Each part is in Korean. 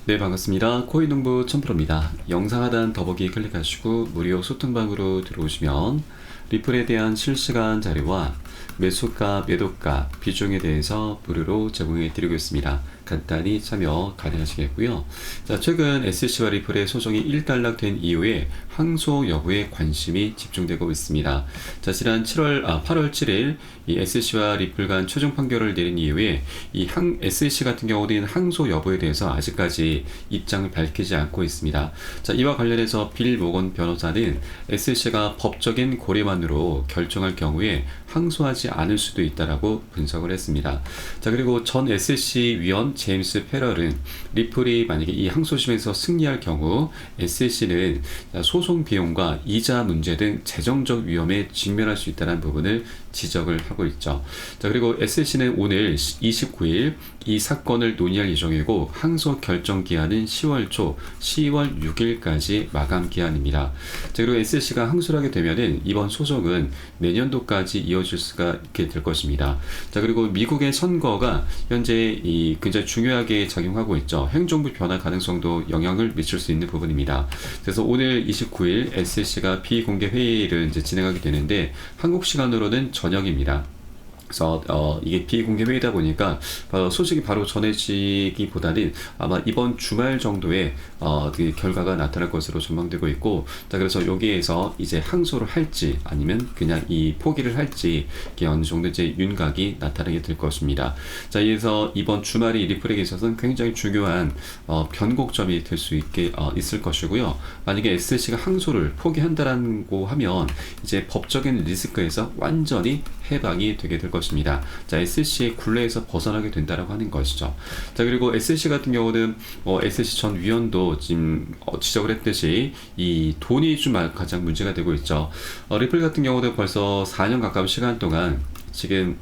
네, 반갑습니다. 코인농부 천프로입니다. 영상 하단 더보기 클릭하시고 무료 소통방으로 들어오시면 리플에 대한 실시간 자료와 매수가, 매도가, 비중에 대해서 무료로 제공해 드리고 있습니다. 간단히 참여 가능하시겠고요. 자, 최근 SC와 리플의 소송이 일단락된 이후에 항소 여부에 관심이 집중되고 있습니다. 자, 지난 8월 7일 이 SC와 리플 간 최종 판결을 내린 이후에 SC 같은 경우는 항소 여부에 대해서 아직까지 입장을 밝히지 않고 있습니다. 자, 이와 관련해서 빌 모건 변호사는 SC가 법적인 고려만으로 결정할 경우에 항소하지 않을 수도 있다라고 분석을 했습니다. 자, 그리고 전 SC 위원 제임스 페럴은 리플이 만약에 이 항소심에서 승리할 경우 SC는 소송 비용과 이자 문제 등 재정적 위험에 직면할 수 있다는 부분을 지적을 하고 있죠. 자, 그리고 SC는 오늘 29일 이 사건을 논의할 예정이고 항소 결정 기한은 10월 6일까지 마감 기한입니다. 자, 그리고 SC가 항소를 하게 되면은 이번 소송은 내년도까지 이어질 수가 있게 될 것입니다. 자, 그리고 미국의 선거가 현재 굉장히 중요하게 작용하고 있죠. 행정부 변화 가능성도 영향을 미칠 수 있는 부분입니다. 그래서 오늘 29일 SC가 비공개 회의를 이제 진행하게 되는데 한국 시간으로는 저녁입니다. 그래서 이게 비공개 회의다 보니까 소식이 바로 전해지기보다는 아마 이번 주말 정도에 그 결과가 나타날 것으로 전망되고 있고, 자, 그래서 여기에서 이제 항소를 할지 아니면 그냥 이 포기를 할지 이게 어느 정도 이제 윤곽이 나타나게 될 것입니다. 자, 이래서 이번 주말이 리플에게 있어서는 굉장히 중요한 변곡점이 될 수 있게 있을 것이고요. 만약에 SC가 항소를 포기한다라고 하면 이제 법적인 리스크에서 완전히 해방이 되게 될 것입니다. 자, SC의 굴레에서 벗어나게 된다라고 하는 것이죠. 자, 그리고 SC 같은 경우는 SC 전 위원도 지금 지적을 했듯이 이 돈이 좀 가장 문제가 되고 있죠. 리플 같은 경우도 벌써 4년 가까운 시간 동안 지금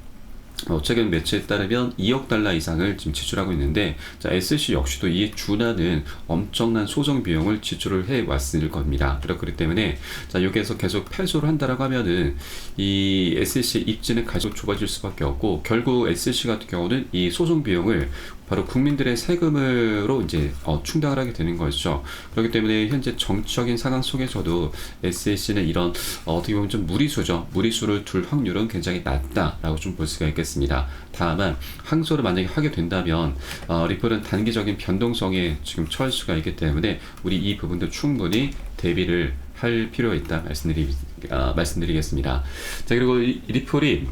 최근 매체에 따르면 2억 달러 이상을 지금 지출하고 있는데, 자, SC 역시도 이에 준하는 엄청난 소송 비용을 지출을 해 왔을 겁니다. 그렇기 때문에 자, 여기에서 계속 패소를 한다라고 하면은 이 SC 입지는 계속 좁아질 수밖에 없고, 결국 SC 같은 경우는 이 소송 비용을 바로 국민들의 세금으로 이제 충당을 하게 되는 것이죠. 그렇기 때문에 현재 정치적인 상황 속에서도 SC는 이런 어떻게 보면 좀 무리수를 둘 확률은 굉장히 낮다라고 좀 볼 수가 있겠습니다. 다만 항소를 만약에 하게 된다면 리플은 단기적인 변동성에 지금 처할 수가 있기 때문에 우리 이 부분도 충분히 대비를 할 필요가 있다 말씀드리겠습니다. 자, 그리고 리플이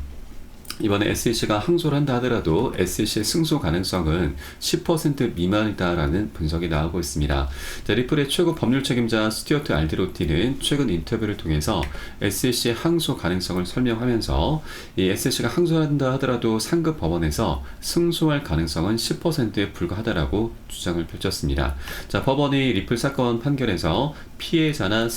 이번에 SC가 항소를 한다 하더라도 SC의 승소 가능성은 10% 미만이다라는 분석이 나오고 있습니다. 자, 리플의 최고 법률 책임자 스튜어트 알드로티는 최근 인터뷰를 통해서 SC의 항소 가능성을 설명하면서 이 SC가 항소한다 하더라도 상급 법원에서 승소할 가능성은 10%에 불과하다라고 주장을 펼쳤습니다. 자, 법원이 리플 사건 판결에서 피해자나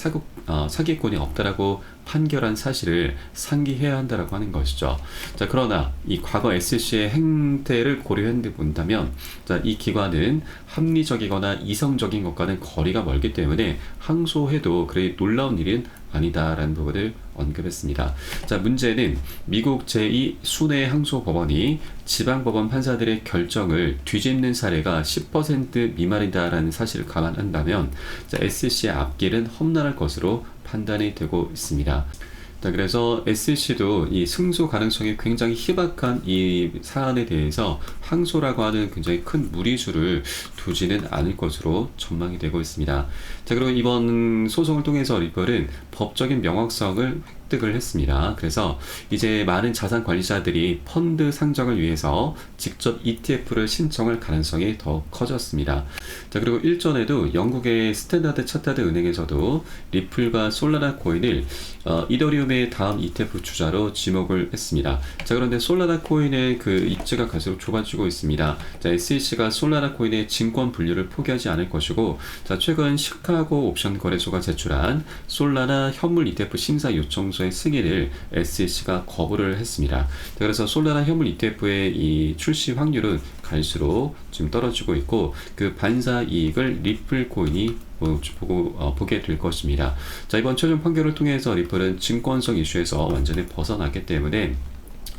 사기꾼이 없다라고 판결한 사실을 상기해야 한다라고 하는 것이죠. 자, 그러나 이 과거 SC의 행태를 고려해 본다면, 자, 이 기관은 합리적이거나 이성적인 것과는 거리가 멀기 때문에 항소해도 그리 놀라운 일은 아니다라는 부분을 언급했습니다. 자, 문제는 미국 제2 순회 항소법원이 지방법원 판사들의 결정을 뒤집는 사례가 10% 미만이다라는 사실을 감안한다면, 자, SC의 앞길은 험난할 것으로 판단이 되고 있습니다. 자, 그래서 SC도 이 승소 가능성이 굉장히 희박한 이 사안에 대해서 항소라고 하는 굉장히 큰 무리수를 두지는 않을 것으로 전망이 되고 있습니다. 자, 그리고 이번 소송을 통해서 리플은 법적인 명확성을 획득을 했습니다. 그래서 이제 많은 자산 관리자들이 펀드 상장을 위해서 직접 ETF를 신청할 가능성이 더 커졌습니다. 자, 그리고 일전에도 영국의 스탠다드 차타드 은행에서도 리플과 솔라나 코인을 이더리움의 다음 ETF 주자로 지목을 했습니다. 자, 그런데 솔라나 코인의 그 입지가 갈수록 좁아지고 있습니다. 자, SEC가 솔라나 코인의 증권 분류를 포기하지 않을 것이고, 자, 최근 시카고 옵션 거래소가 제출한 솔라나 현물 ETF 심사 요청서의 승인을 SEC가 거부를 했습니다. 자, 그래서 솔라나 현물 ETF의 이 출시 확률은 갈수록 지금 떨어지고 있고, 그 반사 이익을 리플 코인이 보게 될 것입니다. 자, 이번 최종 판결을 통해서 리플은 증권성 이슈에서 완전히 벗어났기 때문에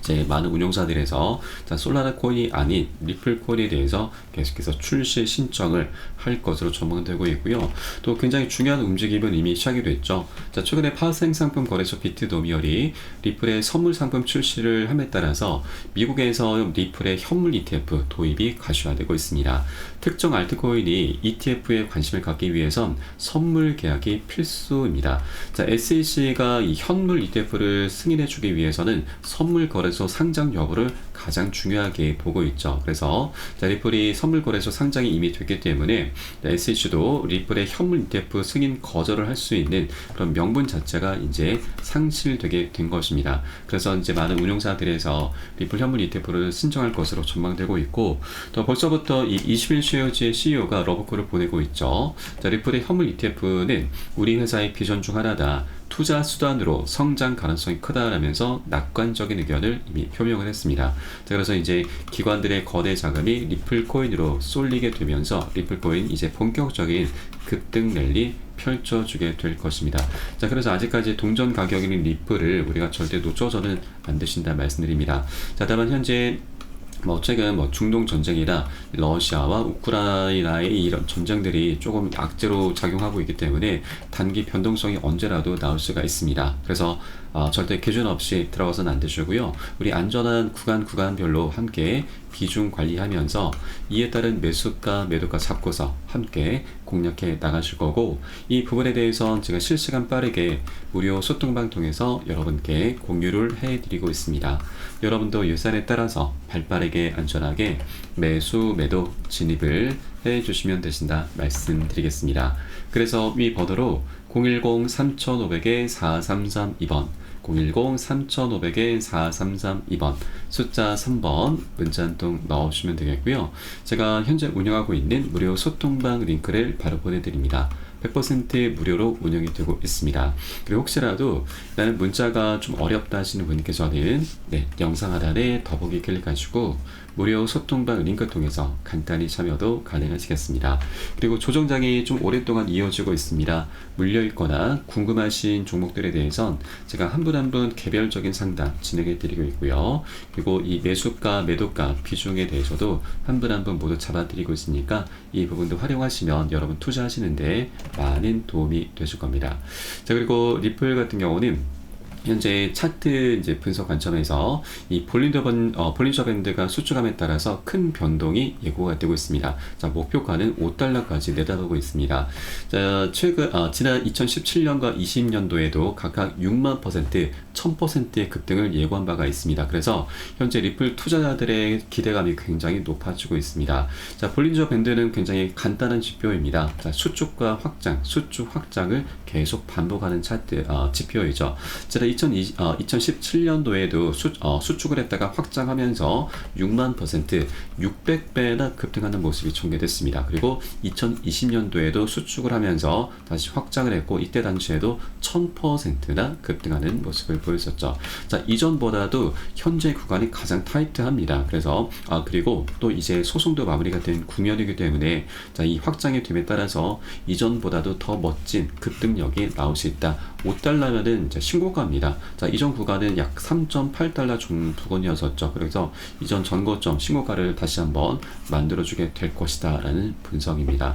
이제 많은 운용사들에서 솔라나 코인이 아닌 리플 코인에 대해서 계속해서 출시 신청을 할 것으로 전망되고 있고요. 또 굉장히 중요한 움직임은 이미 시작이 됐죠. 최근에 파생 상품 거래소 비트노미얼이 리플의 선물 상품 출시를 함에 따라서 미국에서 리플의 현물 ETF 도입이 가시화되고 있습니다. 특정 알트코인이 ETF에 관심을 갖기 위해선 선물 계약이 필수입니다. SEC가 이 현물 ETF를 승인해주기 위해서는 선물 거래소 상장 여부를 가장 중요하게 보고 있죠. 그래서 리플이 선물 거래소 상장이 이미 됐기 때문에 SEC도 리플의 현물 ETF 승인 거절을 할 수 있는 그런 명분 자체가 이제 상실되게 된 것입니다. 그래서 이제 많은 운용사들에서 리플 현물 ETF를 신청할 것으로 전망되고 있고, 또 벌써부터 이 21쉐어즈의 CEO가 러브콜을 보내고 있죠. 리플의 현물 ETF는 우리 회사의 비전 중 하나다. 투자 수단으로 성장 가능성이 크다라면서 낙관적인 의견을 이미 표명을 했습니다. 그래서 이제 기관들의 거대 자금이 리플 코인으로 쏠리게 되면서 리플 코인 이제 본격적인 급등 랠리 펼쳐주게 될 것입니다. 그래서 아직까지 동전 가격인 리플을 우리가 절대 놓쳐서는 안 되신다 말씀드립니다. 다만 현재 최근 중동 전쟁이나 러시아와 우크라이나의 이런 전쟁들이 조금 악재로 작용하고 있기 때문에 단기 변동성이 언제라도 나올 수가 있습니다. 그래서 절대 기준 없이 들어가서는 안 되시고요. 우리 안전한 구간별로 함께 비중 관리하면서 이에 따른 매수가 매도가 잡고서 함께 공략해 나가실 거고, 이 부분에 대해서 제가 실시간 빠르게 무료 소통방 통해서 여러분께 공유를 해드리고 있습니다. 여러분도 예산에 따라서 발빠르게 안전하게 매수 매도 진입을 해주시면 되신다 말씀드리겠습니다. 그래서 위 번호로 010-3500-4332번 010-3500-4332번 숫자 3번 문자 한 통 넣으시면 되겠고요. 제가 현재 운영하고 있는 무료 소통방 링크를 바로 보내드립니다. 100% 무료로 운영이 되고 있습니다. 그리고 혹시라도 나는 문자가 좀 어렵다 하시는 분께서는 영상 하단에 더보기 클릭하시고 무료 소통방 링크 통해서 간단히 참여도 가능하시겠습니다. 그리고 조정장이 좀 오랫동안 이어지고 있습니다. 물려있거나 궁금하신 종목들에 대해선 제가 한 분 한 분 개별적인 상담 진행해 드리고 있고요. 그리고 이 매수가 매도가 비중에 대해서도 한 분 한 분 모두 잡아드리고 있으니까 이 부분도 활용하시면 여러분 투자하시는데 많은 도움이 되실 겁니다. 그리고 리플 같은 경우는 현재 차트 이제 분석 관점에서 이 볼린저 밴드가 수축함에 따라서 큰 변동이 예고가 되고 있습니다. 목표가는 $5까지 내다보고 있습니다. 지난 2017년과 20년도에도 각각 6만%, 1000%의 급등을 예고한 바가 있습니다. 그래서 현재 리플 투자자들의 기대감이 굉장히 높아지고 있습니다. 볼린저 밴드는 굉장히 간단한 지표입니다. 수축과 확장, 수축 확장을 계속 반복하는 차트 지표이죠. 2017년도에도 수축을 했다가 확장하면서 6만%, 600배나 급등하는 모습이 전개됐습니다. 그리고 2020년도에도 수축을 하면서 다시 확장을 했고, 이때 당시에도 1000%나 급등하는 모습을 보였었죠. 이전보다도 현재 구간이 가장 타이트합니다. 그래서 그리고 또 이제 소송도 마무리가 된 국면이기 때문에 이 확장의 됨에 따라서 이전보다도 더 멋진 급등력이 나올 수 있다. $5면은 신고가입니다. 이전 구간은 약 3.8달러 부근이었었죠. 그래서 이전 전고점 신고가를 다시 한번 만들어주게 될 것이다 라는 분석입니다.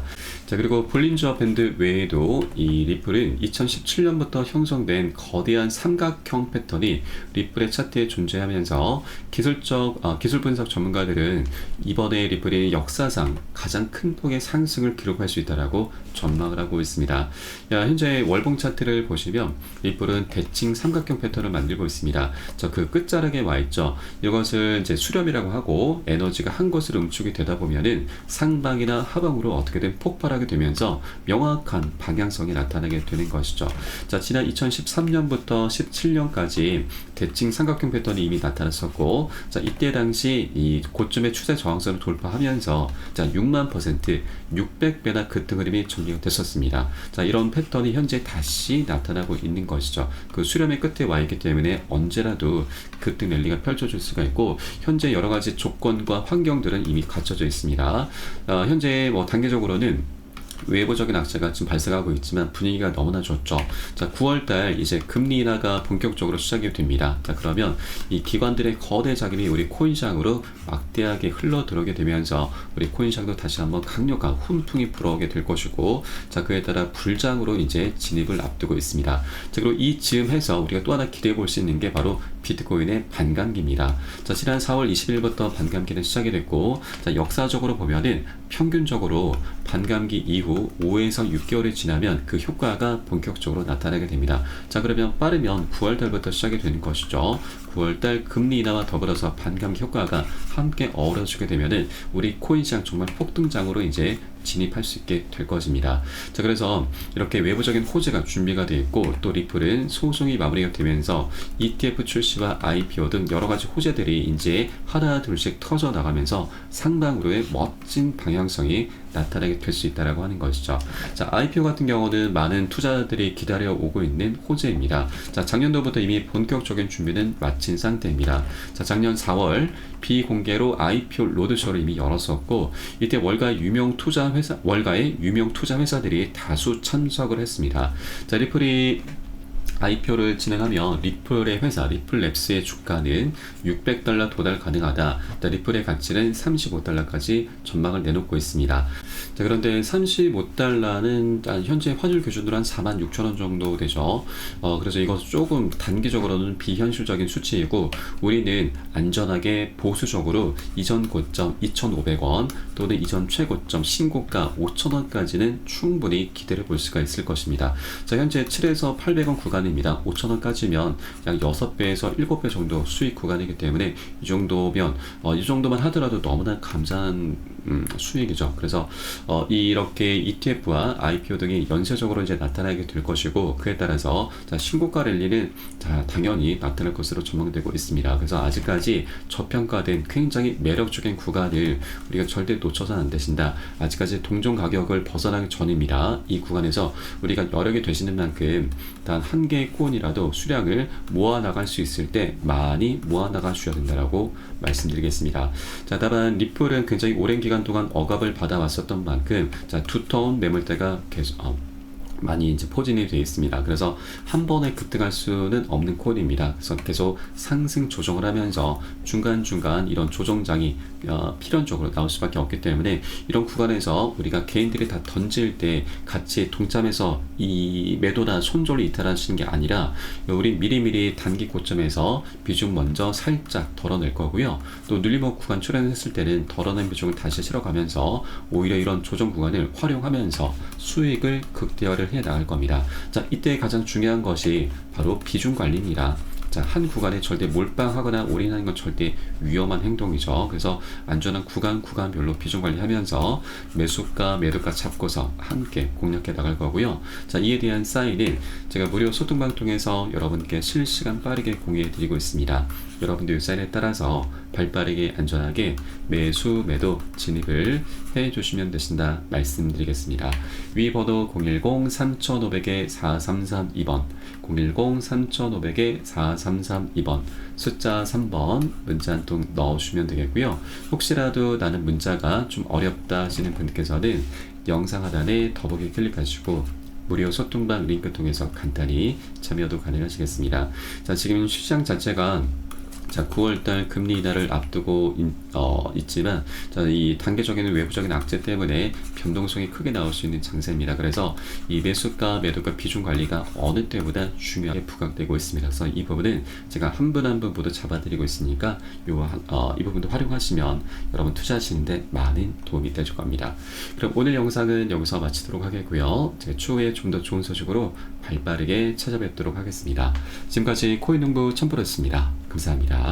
그리고 볼린저 밴드 외에도 이 리플은 2017년부터 형성된 거대한 삼각형 패턴이 리플의 차트에 존재하면서 기술 분석 전문가들은 이번에 리플이 역사상 가장 큰 폭의 상승을 기록할 수 있다라고 전망을 하고 있습니다. 현재 월봉 차트를 보시면 리플은 대칭 삼각형 패턴을 만들고 있습니다. 그 끝자락에 와 있죠. 이것을 이제 수렴이라고 하고, 에너지가 한 곳으로 응축이 되다 보면은 상방이나 하방으로 어떻게든 폭발하게 되면서 명확한 방향성이 나타나게 되는 것이죠. 지난 2013년부터 17년까지 대칭 삼각형 패턴이 이미 나타났었고, 이때 당시 이 고점의 추세 저항선을 돌파하면서 6만%, 600배나 급등 흐름이 전개가 됐었습니다. 이런 패턴이 현재 다시 나타나고 있는 것이죠. 그 수렴의 끝에 와 있기 때문에 언제라도 급등 랠리가 펼쳐질 수가 있고, 현재 여러 가지 조건과 환경들은 이미 갖춰져 있습니다. 현재 단계적으로는 외부적인 악재가 지금 발생하고 있지만 분위기가 너무나 좋죠. 자, 9월달 이제 금리 인하가 본격적으로 시작이 됩니다. 자, 그러면 이 기관들의 거대 자금이 우리 코인시장으로 막대하게 흘러 들어오게 되면서 우리 코인시장도 다시 한번 강력한 훈풍이 불어오게 될 것이고, 자, 그에 따라 불장으로 이제 진입을 앞두고 있습니다. 자, 그리고 이 즈음해서 우리가 또 하나 기대해 볼 수 있는 게 바로 비트코인의 반감기입니다. 자, 지난 4월 20일부터 반감기는 시작이 됐고, 자, 역사적으로 보면은 평균적으로 반감기 이후 5에서 6개월이 지나면 그 효과가 본격적으로 나타나게 됩니다. 자, 그러면 빠르면 9월달부터 시작이 되는 것이죠. 9월달 금리 인하와 더불어서 반감기 효과가 함께 어우러지게 되면은 우리 코인 시장 정말 폭등장으로 이제 진입할 수 있게 될 것입니다. 자, 그래서 이렇게 외부적인 호재가 준비가 되어 있고, 또 리플은 소송이 마무리가 되면서 ETF 출시와 IPO 등 여러 가지 호재들이 이제 하나 둘씩 터져 나가면서 상당으로의 멋진 방향성이 나타나게 될 수 있다라고 하는 것이죠. 자, IPO 같은 경우는 많은 투자자들이 기다려 오고 있는 호재입니다. 자, 작년도부터 이미 본격적인 준비는 마친 상태입니다. 자, 작년 4월 비공개로 IPO 로드쇼를 이미 열었었고, 이때 월가의 유명 투자 회사들이 다수 참석을 했습니다. 자, 리플이 IPO를 진행하며 리플의 회사 리플랩스의 주가는 $600 도달 가능하다. 리플의 가치는 $35까지 전망을 내놓고 있습니다. 자, 그런데 $35는 현재 환율 기준으로 한 46,000원 정도 되죠. 그래서 이것 조금 단기적으로는 비현실적인 수치이고, 우리는 안전하게 보수적으로 이전 고점 2,500원 또는 이전 최고점 신고가 5,000원까지는 충분히 기대를 볼 수가 있을 것입니다. 자, 현재 7에서 800원 구간입니다. 5,000원까지면 약 6배에서 7배 정도 수익 구간이기 때문에 이 정도만 하더라도 너무나 감사한 수익이죠. 그래서 이렇게 ETF와 IPO 등이 연쇄적으로 이제 나타나게 될 것이고, 그에 따라서 자, 신고가 랠리는 당연히 나타날 것으로 전망되고 있습니다. 그래서 아직까지 저평가된 굉장히 매력적인 구간을 우리가 절대 놓쳐서는 안 되신다. 아직까지 동종 가격을 벗어나기 전입니다. 이 구간에서 우리가 여력이 되시는 만큼 단 한 개의 코인이라도 수량을 모아 나갈 수 있을 때 많이 모아 나가 주셔야 된다라고 말씀드리겠습니다. 자, 다만 리플은 굉장히 오랜 기간 동안 억압을 받아왔었던 만큼 두터운 매물대가 계속 많이 이제 포진이 되어 있습니다. 그래서 한 번에 급등할 수는 없는 코인입니다. 그래서 계속 상승 조정을 하면서 중간중간 이런 조정장이 필연적으로 나올 수밖에 없기 때문에, 이런 구간에서 우리가 개인들이 다 던질 때 같이 동참해서 이 매도나 손절을 이탈하시는 게 아니라, 우리 미리미리 단기 고점에서 비중 먼저 살짝 덜어낼 거고요. 또 눌림목 구간 출현했을 때는 덜어낸 비중을 다시 실어가면서 오히려 이런 조정 구간을 활용하면서 수익을 극대화를 해 나갈 겁니다. 자, 이때 가장 중요한 것이 바로 비중 관리입니다. 자, 한 구간에 절대 몰빵하거나 올인하는 건 절대 위험한 행동이죠. 그래서 안전한 구간별로 비중 관리하면서 매수가, 매도가 잡고서 함께 공략해 나갈 거고요. 자, 이에 대한 사인은 제가 무료 소통방 통해서 여러분께 실시간 빠르게 공유해 드리고 있습니다. 여러분들 사인에 따라서 발빠르게 안전하게 매수, 매도 진입을 해 주시면 되신다 말씀드리겠습니다. 위 번호 010-3500-4332번 010-3500-4332번 숫자 3번 문자 한 통 넣어주시면 되겠고요. 혹시라도 나는 문자가 좀 어렵다 하시는 분께서는 영상 하단에 더보기 클릭하시고 무료 소통방 링크 통해서 간단히 참여도 가능하시겠습니다. 자, 지금 시장 자체가 9월달 금리 인하를 앞두고 있지만, 이 단계적인 외부적인 악재 때문에 변동성이 크게 나올 수 있는 장세입니다. 그래서 이 매수가, 매도가 비중 관리가 어느 때보다 중요하게 부각되고 있습니다. 그래서 이 부분은 제가 한 분 한 분 모두 잡아드리고 있으니까 이 부분도 활용하시면 여러분 투자하시는데 많은 도움이 되실 겁니다. 그럼 오늘 영상은 여기서 마치도록 하겠고요. 제가 추후에 좀 더 좋은 소식으로 발빠르게 찾아뵙도록 하겠습니다. 지금까지 코인농부 첨프로였습니다. 감사합니다.